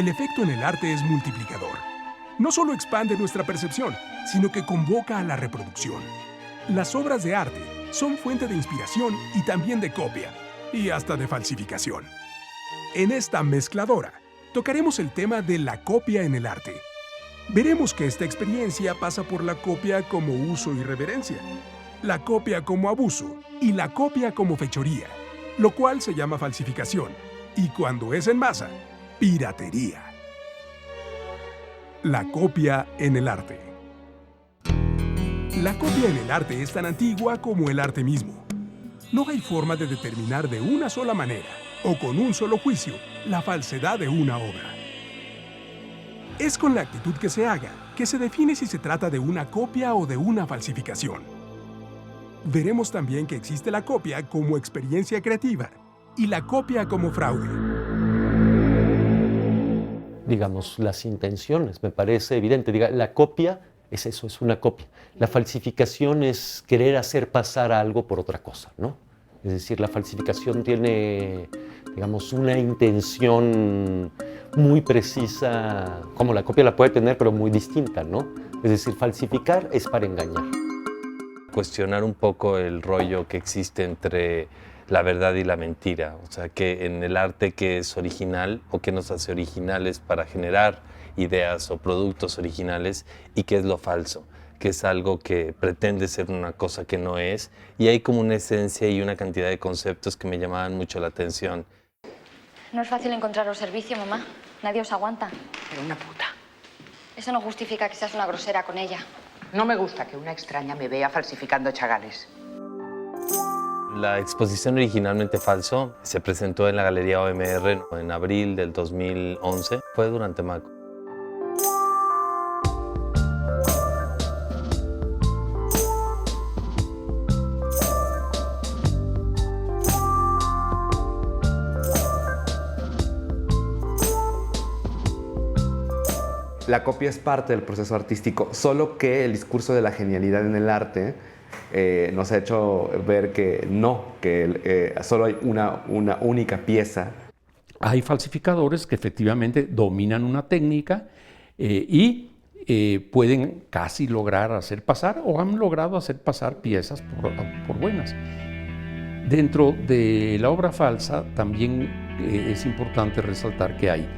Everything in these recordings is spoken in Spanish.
El efecto en el arte es multiplicador. No solo expande nuestra percepción, sino que convoca a la reproducción. Las obras de arte son fuente de inspiración y también de copia, y hasta de falsificación. En esta mezcladora, tocaremos el tema de la copia en el arte. Veremos que esta experiencia pasa por la copia como uso y reverencia, la copia como abuso y la copia como fechoría, lo cual se llama falsificación, y cuando es en masa, piratería. La copia en el arte. La copia en el arte es tan antigua como el arte mismo. No hay forma de determinar de una sola manera, o con un solo juicio, la falsedad de una obra. Es con la actitud que se haga que se define si se trata de una copia o de una falsificación. Veremos también que existe la copia como experiencia creativa y la copia como fraude. Digamos, las intenciones, me parece evidente. La copia es eso, es una copia. La falsificación es querer hacer pasar algo por otra cosa, ¿no? Es decir, la falsificación tiene, digamos, una intención muy precisa, como la copia la puede tener, pero muy distinta, ¿no? Es decir, falsificar es para engañar. Cuestionar un poco el rollo que existe entre la verdad y la mentira. O sea, que en el arte que es original o que nos hace originales para generar ideas o productos originales y qué es lo falso, que es algo que pretende ser una cosa que no es. Y hay como una esencia y una cantidad de conceptos que me llamaban mucho la atención. No es fácil encontraros servicio, mamá. Nadie os aguanta. Pero una puta. Eso no justifica que seas una grosera con ella. No me gusta que una extraña me vea falsificando chagales. La exposición Originalmente Falso se presentó en la Galería OMR en abril del 2011. Fue durante Maco. La copia es parte del proceso artístico, solo que el discurso de la genialidad en el arte nos ha hecho ver que no, que solo hay una única pieza. Hay falsificadores que efectivamente dominan una técnica y pueden casi lograr hacer pasar o han logrado hacer pasar piezas por buenas. Dentro de la obra falsa también es importante resaltar que hay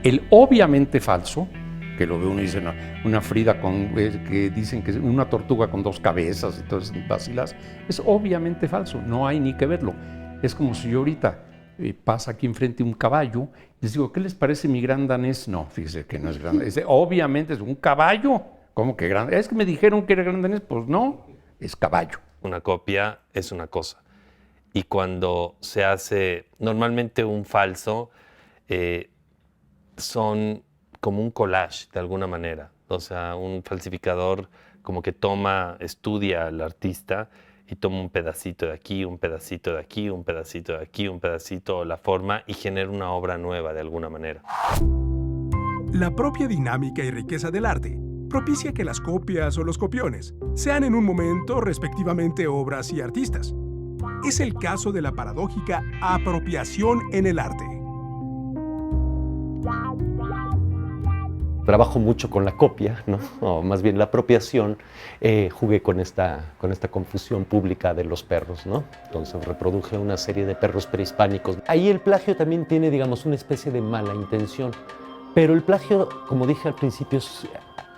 el obviamente falso, que lo ve uno y dice, no, una Frida que dicen que es una tortuga con dos cabezas, entonces vacilas, es obviamente falso, no hay ni que verlo. Es como si yo ahorita pasa aquí enfrente un caballo, les digo, ¿qué les parece mi gran danés? No, fíjese que no es gran danés, obviamente es un caballo. ¿Cómo que gran? Es que me dijeron que era gran danés, pues no, es caballo. Una copia es una cosa. Y cuando se hace normalmente un falso, son como un collage de alguna manera. O sea, un falsificador como que estudia al artista y toma un pedacito de aquí, un pedacito de aquí, un pedacito de aquí, un pedacito, la forma y genera una obra nueva de alguna manera. La propia dinámica y riqueza del arte propicia que las copias o los copiones sean en un momento respectivamente obras y artistas. Es el caso de la paradójica apropiación en el arte. Trabajo mucho con la copia, ¿no? O más bien la apropiación. Jugué con esta confusión pública de los perros, ¿no? Entonces reproduje una serie de perros prehispánicos. Ahí el plagio también tiene, digamos, una especie de mala intención. Pero el plagio, como dije al principio,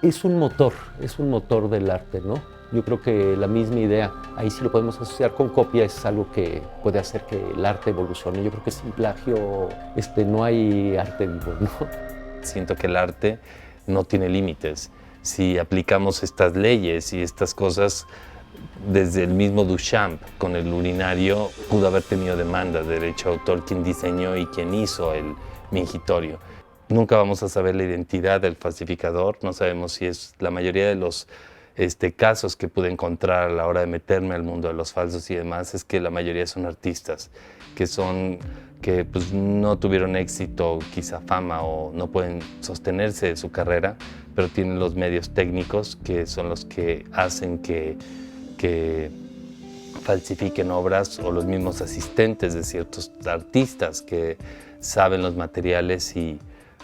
es un motor del arte, ¿no? Yo creo que la misma idea, ahí sí lo podemos asociar con copia, es algo que puede hacer que el arte evolucione. Yo creo que sin plagio no hay arte vivo, ¿no? Siento que el arte no tiene límites. Si aplicamos estas leyes y estas cosas, desde el mismo Duchamp con el urinario pudo haber tenido demanda de derecho de autor quien diseñó y quien hizo el mingitorio. Nunca vamos a saber la identidad del falsificador, no sabemos si es la mayoría de los casos que pude encontrar a la hora de meterme al mundo de los falsos y demás, es que la mayoría son artistas, que pues no tuvieron éxito, quizá fama, o no pueden sostenerse de su carrera, pero tienen los medios técnicos que son los que hacen que falsifiquen obras, o los mismos asistentes de ciertos artistas que saben los materiales y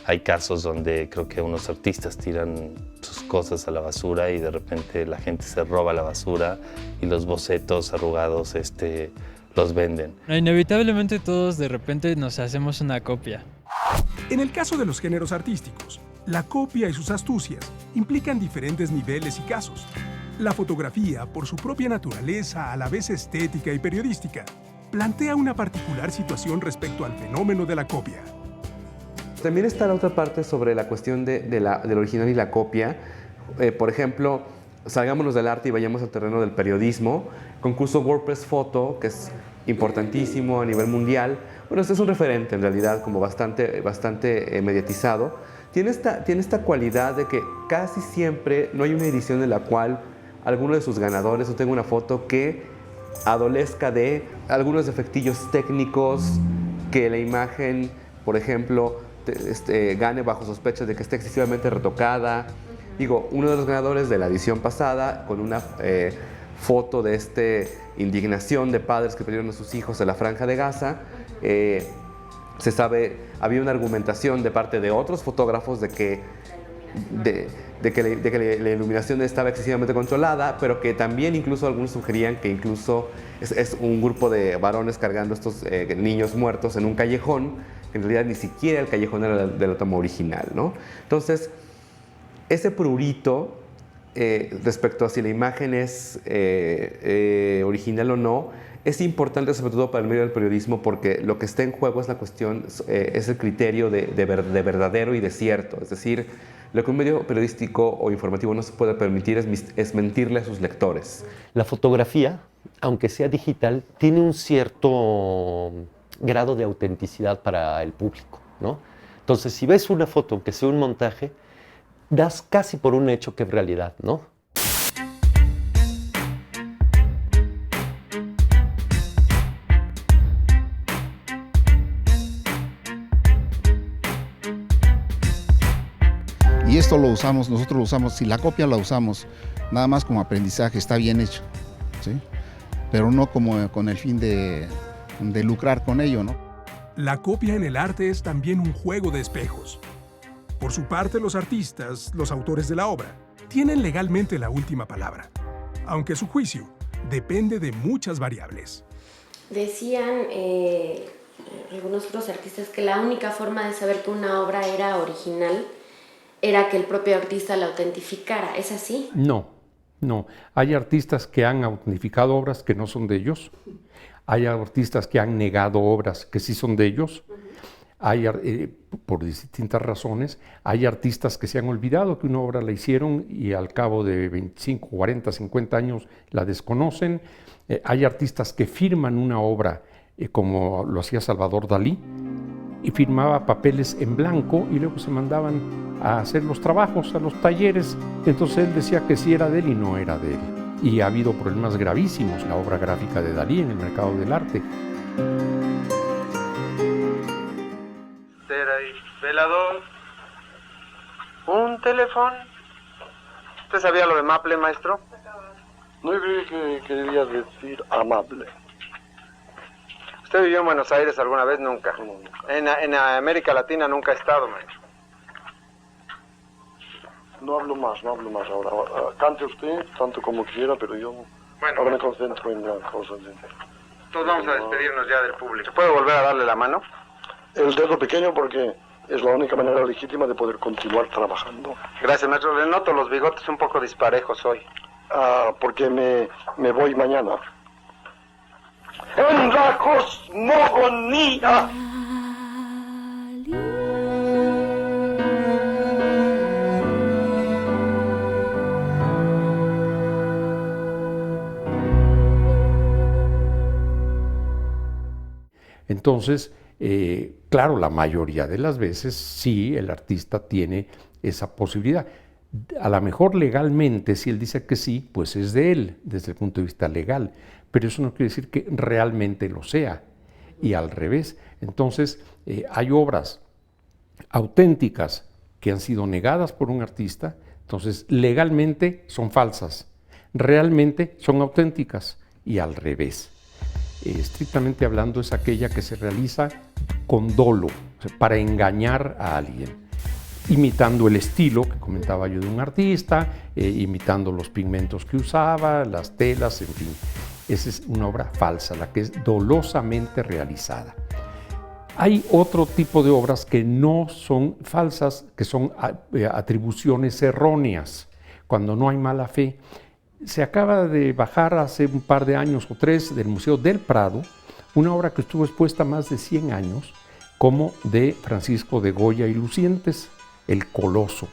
Hay casos donde creo que unos artistas tiran sus cosas a la basura y de repente la gente se roba la basura y los bocetos arrugados los venden. Inevitablemente todos de repente nos hacemos una copia. En el caso de los géneros artísticos, la copia y sus astucias implican diferentes niveles y casos. La fotografía, por su propia naturaleza, a la vez estética y periodística, plantea una particular situación respecto al fenómeno de la copia. También está la otra parte sobre la cuestión del original y la copia. Por ejemplo, salgámonos del arte y vayamos al terreno del periodismo. Concurso WordPress Photo, que es importantísimo a nivel mundial. Bueno, este es un referente en realidad, como bastante mediatizado. Tiene esta cualidad de que casi siempre no hay una edición en la cual alguno de sus ganadores o tenga una foto que adolezca de algunos efectillos técnicos, que la imagen, por ejemplo, gane bajo sospecha de que esté excesivamente retocada. Digo, uno de los ganadores de la edición pasada, con una foto de indignación de padres que perdieron a sus hijos en la Franja de Gaza, se sabe, había una argumentación de parte de otros fotógrafos de que la iluminación estaba excesivamente controlada, pero que también incluso algunos sugerían que incluso es un grupo de varones cargando estos niños muertos en un callejón. En realidad ni siquiera el callejón era de la toma original, ¿no? Entonces, ese prurito respecto a si la imagen es original o no, es importante sobre todo para el medio del periodismo, porque lo que está en juego es la cuestión, es el criterio de verdadero y de cierto. Es decir, lo que un medio periodístico o informativo no se puede permitir es mentirle a sus lectores. La fotografía, aunque sea digital, tiene un cierto grado de autenticidad para el público, ¿no? Entonces, si ves una foto, aunque sea un montaje, das casi por un hecho que es realidad, ¿no? Y esto nosotros lo usamos, si la copia la usamos nada más como aprendizaje, está bien hecho, ¿sí? Pero no como con el fin de lucrar con ello, ¿no? La copia en el arte es también un juego de espejos. Por su parte, los artistas, los autores de la obra, tienen legalmente la última palabra, aunque su juicio depende de muchas variables. Decían algunos otros artistas que la única forma de saber que una obra era original era que el propio artista la autentificara. ¿Es así? No. Hay artistas que han autentificado obras que no son de ellos. Hay artistas que han negado obras que sí son de ellos. Hay, por distintas razones, hay artistas que se han olvidado que una obra la hicieron y al cabo de 25, 40, 50 años la desconocen. Hay artistas que firman una obra como lo hacía Salvador Dalí, y firmaba papeles en blanco y luego se mandaban a hacer los trabajos a los talleres. Entonces él decía que sí era de él y no era de él. Y ha habido problemas gravísimos, la obra gráfica de Dalí en el mercado del arte. Velador. ¿Un teléfono? ¿Usted sabía lo de Maple, maestro? No creí que quería decir amable. ¿Usted vivió en Buenos Aires alguna vez? Nunca. En América Latina nunca ha estado, maestro. No hablo más ahora. Cante usted tanto como quiera, pero yo ahora me concentro en las cosas. Entonces vamos a despedirnos ya del público. ¿Se puede volver a darle la mano? El dedo pequeño porque es la única manera legítima de poder continuar trabajando. Gracias, maestro. Le noto los bigotes un poco disparejos hoy. Porque me voy mañana. En la cosmogonía. Entonces, claro, la mayoría de las veces sí el artista tiene esa posibilidad. A lo mejor legalmente, si él dice que sí, pues es de él desde el punto de vista legal, pero eso no quiere decir que realmente lo sea, y al revés. Entonces, hay obras auténticas que han sido negadas por un artista, entonces legalmente son falsas, realmente son auténticas, y al revés. Estrictamente hablando, es aquella que se realiza con dolo, o sea, para engañar a alguien. imitando el estilo que comentaba yo de un artista, imitando los pigmentos que usaba, las telas, en fin. Esa es una obra falsa, la que es dolosamente realizada. Hay otro tipo de obras que no son falsas, que son atribuciones erróneas, cuando no hay mala fe. Se acaba de bajar hace un par de años o 3 del Museo del Prado una obra que estuvo expuesta más de 100 años, como de Francisco de Goya y Lucientes, El Coloso.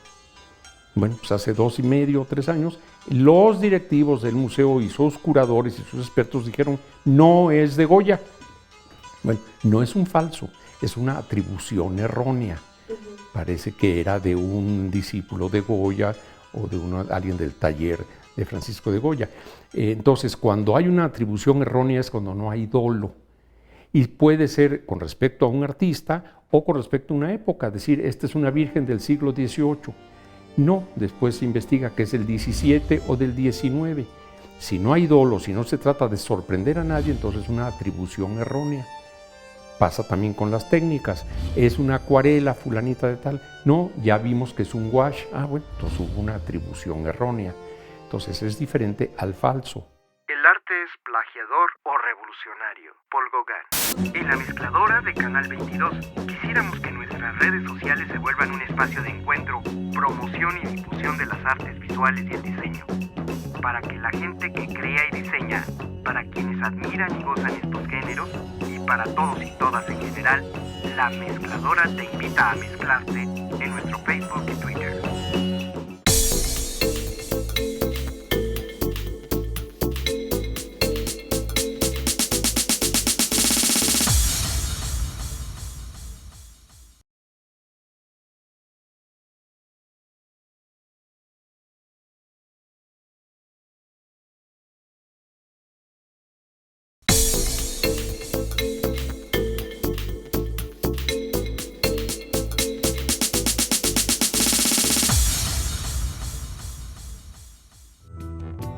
Bueno, pues hace 2,5 o 3 años, los directivos del museo y sus curadores y sus expertos dijeron, no es de Goya. Bueno, no es un falso, es una atribución errónea. Parece que era de un discípulo de Goya o de alguien del taller de Francisco de Goya. Entonces, cuando hay una atribución errónea es cuando no hay dolo. Y puede ser con respecto a un artista o con respecto a una época, decir, esta es una virgen del siglo XVIII. No, después se investiga que es del XVII o del XIX. Si no hay dolo, si no se trata de sorprender a nadie, entonces es una atribución errónea. Pasa también con las técnicas. Es una acuarela fulanita de tal. No, ya vimos que es un wash. Ah, bueno, entonces hubo una atribución errónea. Entonces es diferente al falso. El arte es plagiador o revolucionario. Paul Gauguin. En la mezcladora de Canal 22, quisiéramos que nuestras redes sociales se vuelvan un espacio de encuentro, promoción y difusión de las artes visuales y el diseño. Para que la gente que crea y diseña, para quienes admiran y gozan estos géneros, y para todos y todas en general, la mezcladora te invita a mezclarte en nuestro Facebook y Twitter.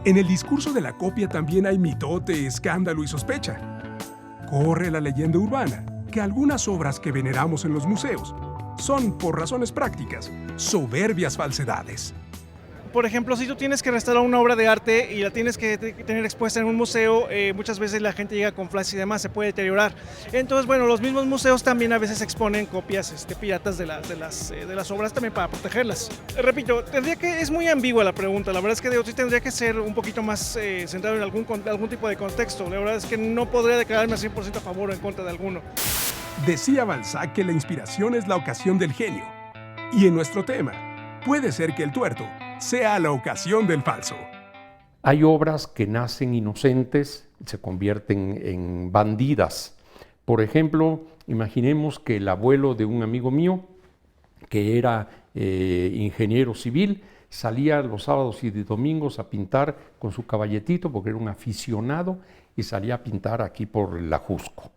En el discurso de la copia también hay mitote, escándalo y sospecha. Corre la leyenda urbana que algunas obras que veneramos en los museos son, por razones prácticas, soberbias falsedades. Por ejemplo, si tú tienes que restaurar una obra de arte y la tienes que tener expuesta en un museo, muchas veces la gente llega con flash y demás, se puede deteriorar. Entonces, bueno, los mismos museos también a veces exponen copias piratas de las obras también para protegerlas. Repito, es muy ambigua la pregunta, la verdad es que sí tendría que ser un poquito más centrado en algún tipo de contexto. La verdad es que no podría declararme al 100% a favor o en contra de alguno. Decía Balzac que la inspiración es la ocasión del genio. Y en nuestro tema, puede ser que el tuerto sea la ocasión del falso. Hay obras que nacen inocentes, se convierten en bandidas. Por ejemplo, imaginemos que el abuelo de un amigo mío, que era ingeniero civil, salía los sábados y domingos a pintar con su caballetito, porque era un aficionado, y salía a pintar aquí por la Jusco.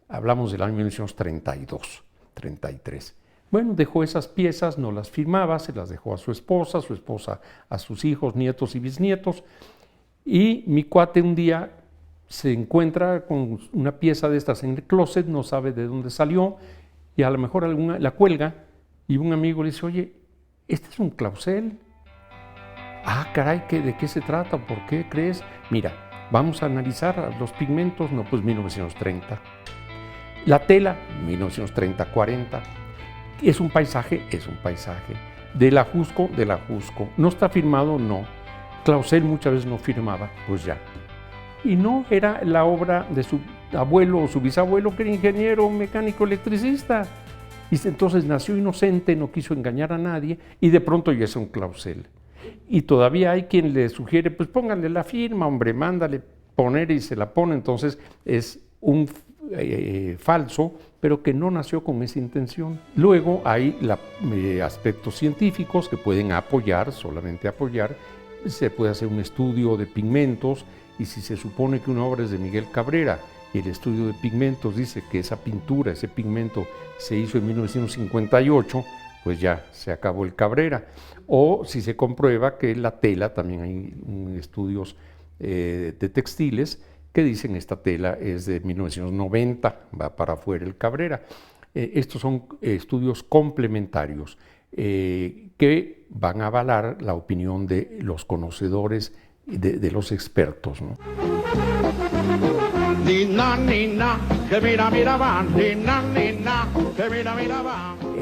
Hablamos del año 1932, 33. Bueno, dejó esas piezas, no las firmaba, se las dejó a su esposa a sus hijos, nietos y bisnietos. Y mi cuate un día se encuentra con una pieza de estas en el closet, no sabe de dónde salió, y a lo mejor la cuelga, y un amigo le dice, oye, ¿este es un Clausel? Ah, caray, ¿de qué se trata? ¿Por qué crees? Mira, vamos a analizar los pigmentos, no, pues 1930. La tela, 1930-40. ¿Es un paisaje? Es un paisaje. ¿De la Jusco? De la Jusco. ¿No está firmado? No. Clausel muchas veces no firmaba, pues ya. Y no era la obra de su abuelo o su bisabuelo, que era ingeniero, mecánico, electricista. Y entonces nació inocente, no quiso engañar a nadie, y de pronto ya es un Clausel. Y todavía hay quien le sugiere, pues póngale la firma, hombre, mándale poner y se la pone. Entonces es un falso, pero que no nació con esa intención. Luego hay aspectos científicos que pueden apoyar, solamente apoyar. Se puede hacer un estudio de pigmentos, y si se supone que una obra es de Miguel Cabrera y el estudio de pigmentos dice que esa pintura, ese pigmento se hizo en 1958, pues ya se acabó el Cabrera. O si se comprueba que la tela, también hay estudios de textiles que dicen esta tela es de 1990, va para afuera el Cabrera. Estos son estudios complementarios. que van a avalar la opinión de los conocedores, de los expertos, ¿no?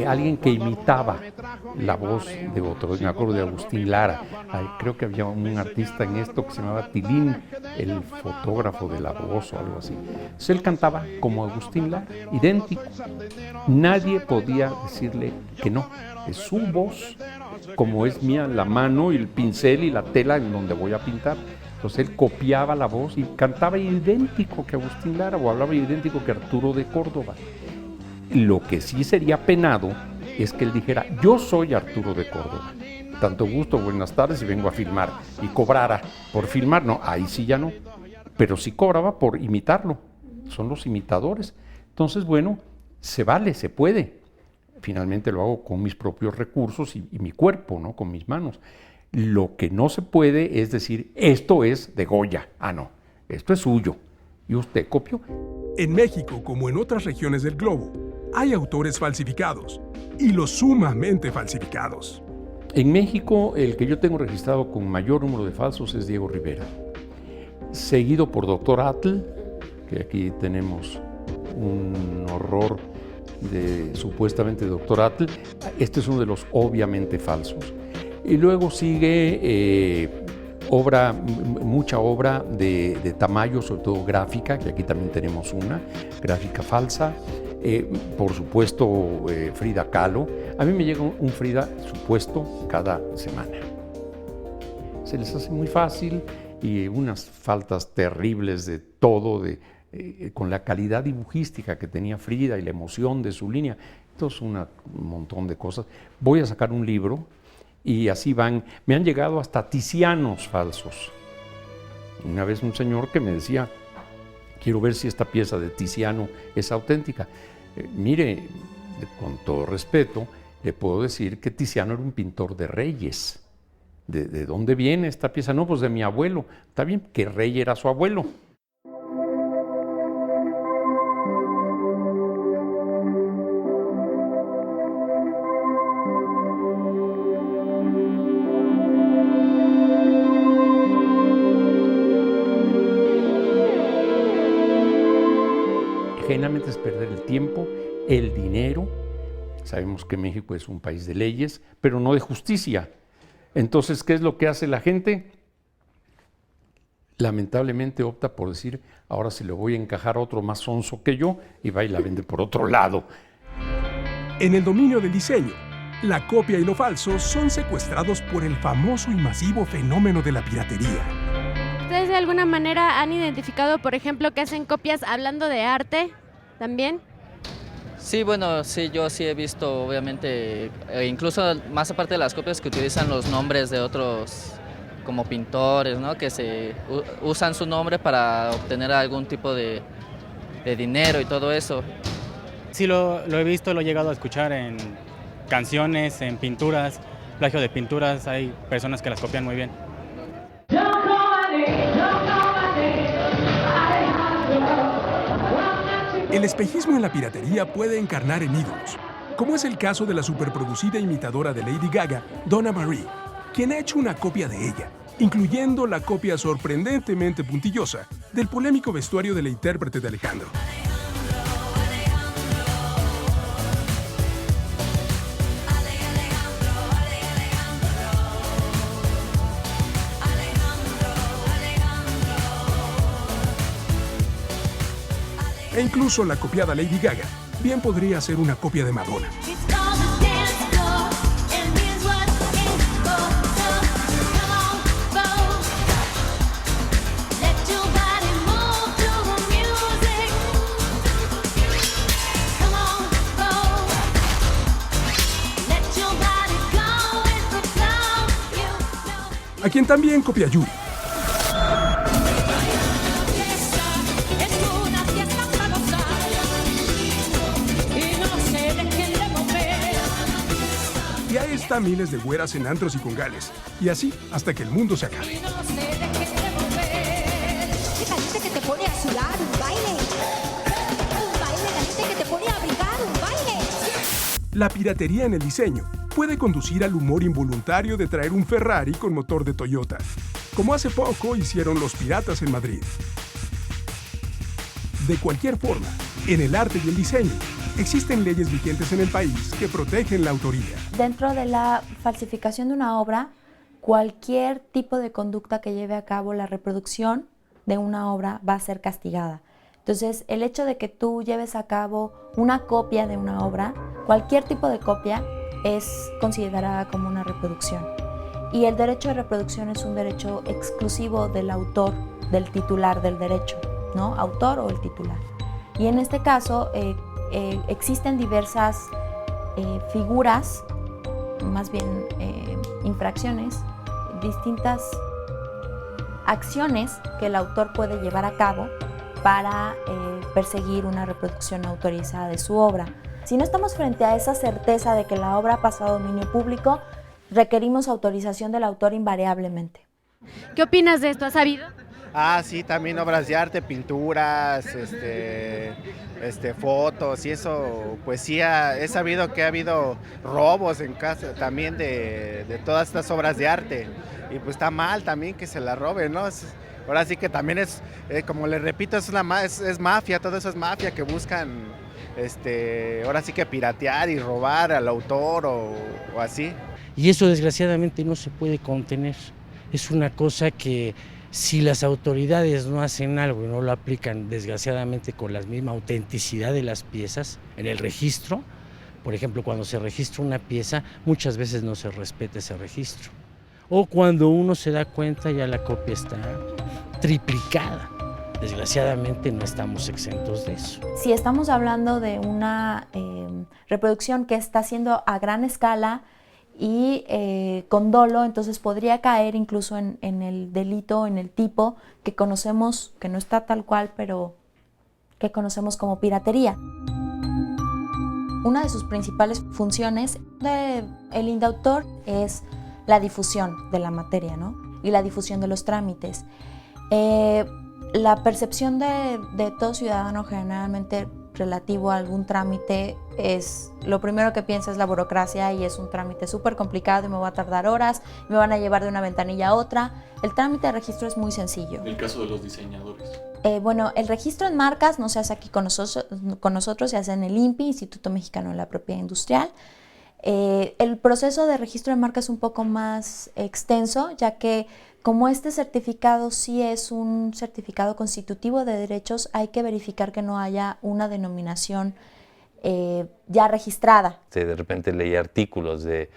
Alguien que imitaba la voz de otro, me acuerdo de Agustín Lara, creo que había un artista en esto que se llamaba Tilín, el fotógrafo de la voz o algo así. Entonces él cantaba como Agustín Lara, idéntico. Nadie podía decirle que no, es su voz, como es mía la mano y el pincel y la tela en donde voy a pintar. Entonces él copiaba la voz y cantaba idéntico que Agustín Lara o hablaba idéntico que Arturo de Córdoba. Lo que sí sería penado es que él dijera, yo soy Arturo de Córdoba, tanto gusto, buenas tardes y vengo a filmar, y cobrara por filmar, no, ahí sí ya no, pero sí cobraba por imitarlo, son los imitadores. Entonces, bueno, se vale, se puede. Finalmente lo hago con mis propios recursos y mi cuerpo, ¿no? Con mis manos. Lo que no se puede es decir, esto es de Goya. Ah, no, esto es suyo. ¿Y usted copió? En México, como en otras regiones del globo, hay autores falsificados, y los sumamente falsificados. En México, el que yo tengo registrado con mayor número de falsos es Diego Rivera, seguido por Dr. Atl, que aquí tenemos un horror de supuestamente Dr. Atl. Este es uno de los obviamente falsos. Y luego sigue mucha obra de Tamayo, sobre todo gráfica, que aquí también tenemos una, gráfica falsa. Por supuesto, Frida Kahlo. A mí me llega un Frida supuesto cada semana. Se les hace muy fácil y unas faltas terribles de todo, con la calidad dibujística que tenía Frida y la emoción de su línea. Entonces, un montón de cosas. Voy a sacar un libro y así van. Me han llegado hasta tizianos falsos. Una vez un señor que me decía, quiero ver si esta pieza de Tiziano es auténtica. Mire, con todo respeto, le puedo decir que Tiziano era un pintor de reyes. ¿De dónde viene esta pieza? No, pues de mi abuelo. Está bien, ¿qué rey era su abuelo? Generalmente es perder el tiempo, el dinero. Sabemos que México es un país de leyes, pero no de justicia. Entonces, ¿qué es lo que hace la gente? Lamentablemente opta por decir, ahora se le voy a encajar a otro más sonso que yo, y va y la vende por otro lado. En el dominio del diseño, la copia y lo falso son secuestrados por el famoso y masivo fenómeno de la piratería. ¿Ustedes de alguna manera han identificado, por ejemplo, que hacen copias hablando de arte también? Sí, bueno, sí, yo sí he visto, obviamente, incluso más aparte de las copias que utilizan los nombres de otros como pintores, ¿no? Que usan su nombre para obtener algún tipo de dinero y todo eso. Sí, lo he visto, lo he llegado a escuchar en canciones, en pinturas, plagio de pinturas, hay personas que las copian muy bien. El espejismo en la piratería puede encarnar en ídolos, como es el caso de la superproducida imitadora de Lady Gaga, Donna Marie, quien ha hecho una copia de ella, incluyendo la copia sorprendentemente puntillosa del polémico vestuario de la intérprete de Alejandro. E incluso la copiada Lady Gaga bien podría ser una copia de Madonna. A quien también copia Yuri. Y ahí está miles de güeras en antros y congales. Y así hasta que el mundo se acabe. Caliente que te pone a sudar, un baile. Un baile caliente que te pone a brincar, un baile. La piratería en el diseño puede conducir al humor involuntario de traer un Ferrari con motor de Toyota, como hace poco hicieron los piratas en Madrid. De cualquier forma, en el arte y el diseño, existen leyes vigentes en el país que protegen la autoría. Dentro de la falsificación de una obra, cualquier tipo de conducta que lleve a cabo la reproducción de una obra va a ser castigada. Entonces, el hecho de que tú lleves a cabo una copia de una obra, cualquier tipo de copia, es considerada como una reproducción. Y el derecho de reproducción es un derecho exclusivo del autor, del titular del derecho, ¿no? Autor o el titular. Y en este caso existen diversas figuras, más bien infracciones, distintas acciones que el autor puede llevar a cabo para perseguir una reproducción autorizada de su obra. Si no estamos frente a esa certeza de que la obra ha pasado a dominio público, requerimos autorización del autor invariablemente. ¿Qué opinas de esto? ¿Has sabido? Sí, también obras de arte, pinturas, fotos y eso, pues sí, he sabido que ha habido robos en casa también de todas estas obras de arte y pues está mal también que se la roben, ¿no? Ahora sí que también es, como les repito, es mafia, todo eso es mafia que buscan, ahora sí que piratear y robar al autor o así. Y eso desgraciadamente no se puede contener, es una cosa que si las autoridades no hacen algo y no lo aplican desgraciadamente con la misma autenticidad de las piezas en el registro, por ejemplo, cuando se registra una pieza, muchas veces no se respeta ese registro. O cuando uno se da cuenta ya la copia está triplicada. Desgraciadamente no estamos exentos de eso. Si estamos hablando de una reproducción que está haciendo a gran escala y con dolo, entonces podría caer incluso en el delito, en el tipo que conocemos, que no está tal cual, pero que conocemos como piratería. Una de sus principales funciones del indautor es la difusión de la materia, ¿no? Y la difusión de los trámites. La percepción de todo ciudadano generalmente relativo a algún trámite es, lo primero que piensa es la burocracia y es un trámite súper complicado y me va a tardar horas, me van a llevar de una ventanilla a otra. El trámite de registro es muy sencillo. El caso de los diseñadores. Bueno, el registro en marcas no se hace aquí con nosotros, se hace en el INPI, Instituto Mexicano de la Propiedad Industrial. El proceso de registro de marca es un poco más extenso, ya que como este certificado sí es un certificado constitutivo de derechos, hay que verificar que no haya una denominación ya registrada. De repente leí artículos de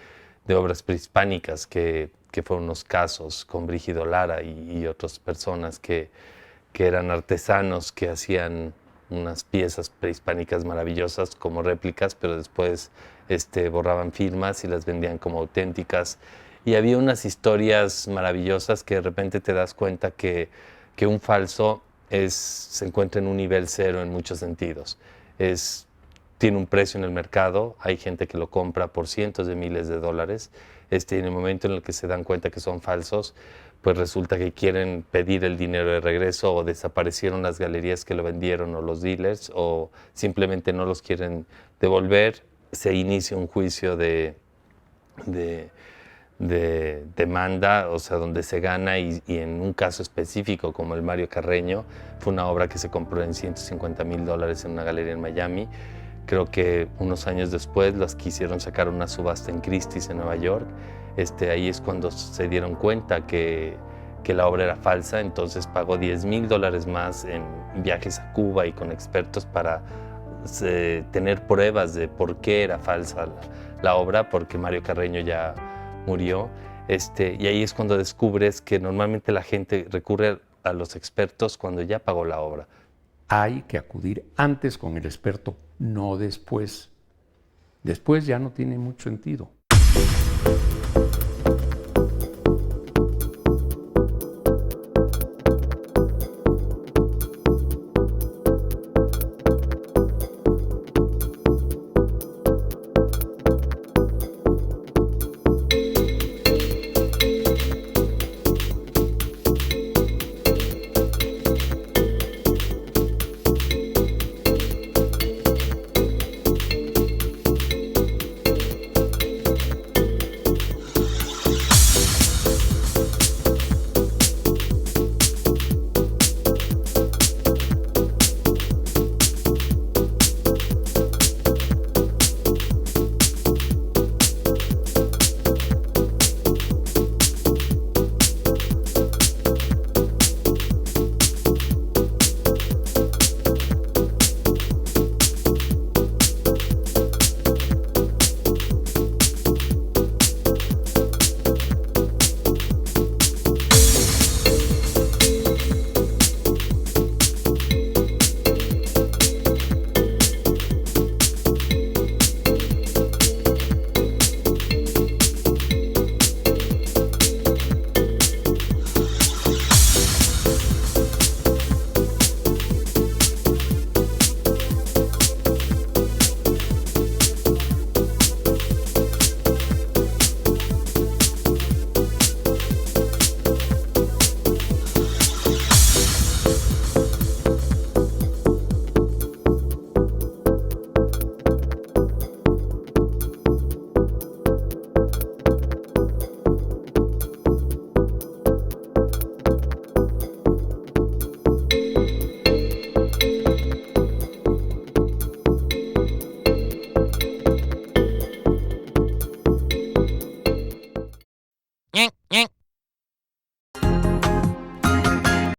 obras prehispánicas que fueron unos casos con Brígido Lara y otras personas que eran artesanos que hacían unas piezas prehispánicas maravillosas como réplicas, pero después borraban firmas y las vendían como auténticas. Y había unas historias maravillosas que de repente te das cuenta que un falso se encuentra en un nivel cero en muchos sentidos. Tiene un precio en el mercado, hay gente que lo compra por cientos de miles de dólares. En el momento en el que se dan cuenta que son falsos, pues resulta que quieren pedir el dinero de regreso o desaparecieron las galerías que lo vendieron o los dealers o simplemente no los quieren devolver. Se inicia un juicio de demanda, o sea, donde se gana y en un caso específico como el Mario Carreño, fue una obra que se compró en $150,000 en una galería en Miami. Creo que unos años después las quisieron sacar una subasta en Christie's en Nueva York. Ahí es cuando se dieron cuenta que la obra era falsa, entonces pagó $10,000 más en viajes a Cuba y con expertos para tener pruebas de por qué era falsa la obra, porque Mario Carreño ya murió. Y ahí es cuando descubres que normalmente la gente recurre a los expertos cuando ya pagó la obra. Hay que acudir antes con el experto, no después. Después ya no tiene mucho sentido.